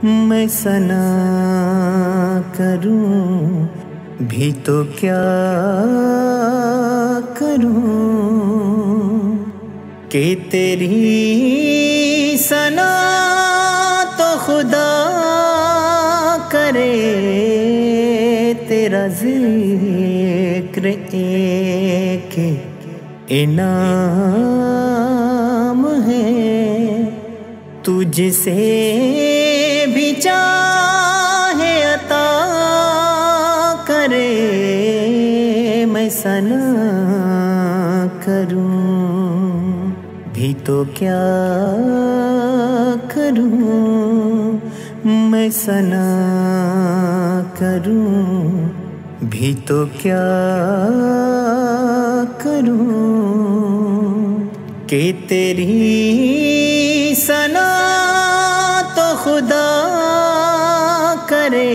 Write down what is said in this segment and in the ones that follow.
मैं सना करूं भी तो क्या करूं कि तेरी सना तो खुदा करे। तेरा जिक्र एक इनाम है, तुझसे भी चाहे अता करे। मैं सना करूं भी तो क्या करूं, मैं सना करूं भी तो क्या करूं कि तेरी सना तो खुदा करे।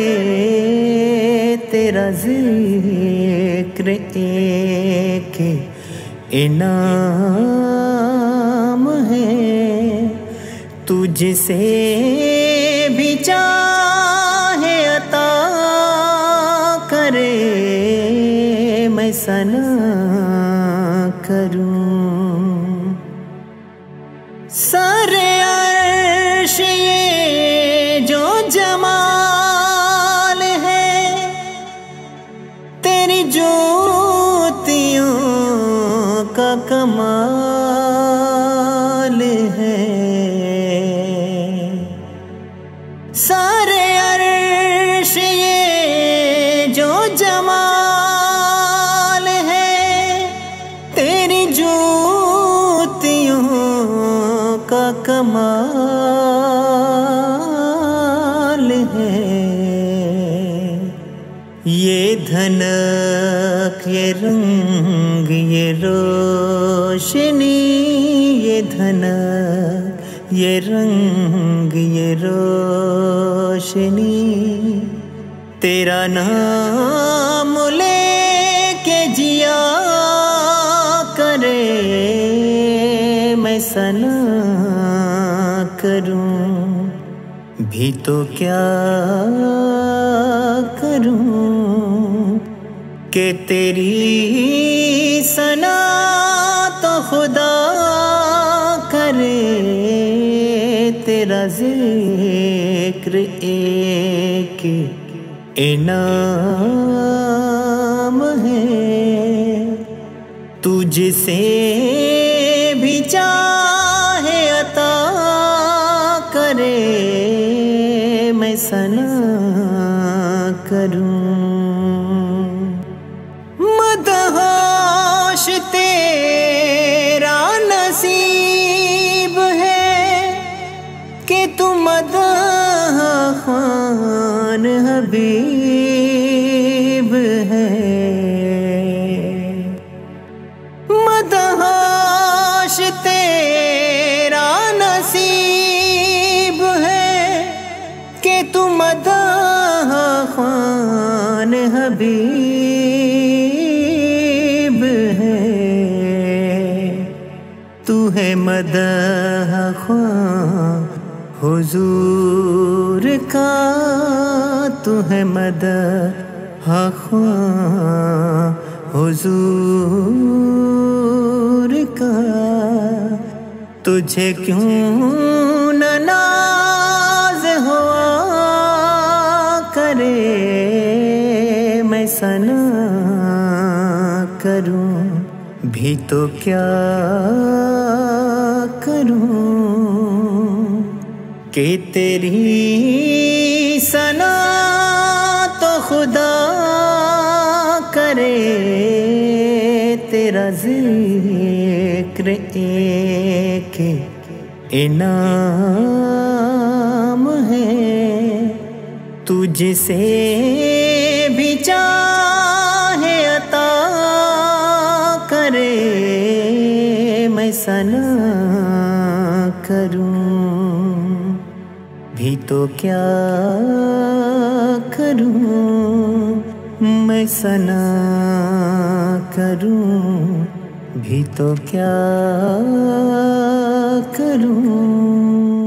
तेरा जिक्र एक इनाम है, तुझसे भी चाहे अता करे। मैं सना करूं सारे अर्श ये जो जमाल है, तेरी ज्योतियों का कमाल है। सारे अर्श ये जो जमाल है, तेरी ज्योतियों का कमाल है। ये धनक ये रंग ये रोशनी, ये धनक ये रंग ये रोशनी, तेरा नाम लेके जिया करे। मैं सना करूं भी तो क्या करूं कि तेरी सना तो खुदा करे। तेरा जिक्र एक इनाम है, तुझसे भी चाहे अता करे। मैं सना करूं मदहोश तेरा नसीब है कि तू मदह ख़ान हबीब है। मदहोश तेरा नसीब है कि तू मदह ख़ान हबीब है। तू है मदह ख़्वां हुजूर का, तू है मदह ख़्वां हुजूर का। तुझे क्यों न नाज़ हुआ करे। मैं सना करूं भी तो क्या करूं कि तेरी सना तो खुदा करे। तेरा जिक्र एक इनाम है, तुझसे भी चाहे अता करे। मैं सना करूं भी तो क्या करूं, मैं सना करूं भी तो क्या करूं।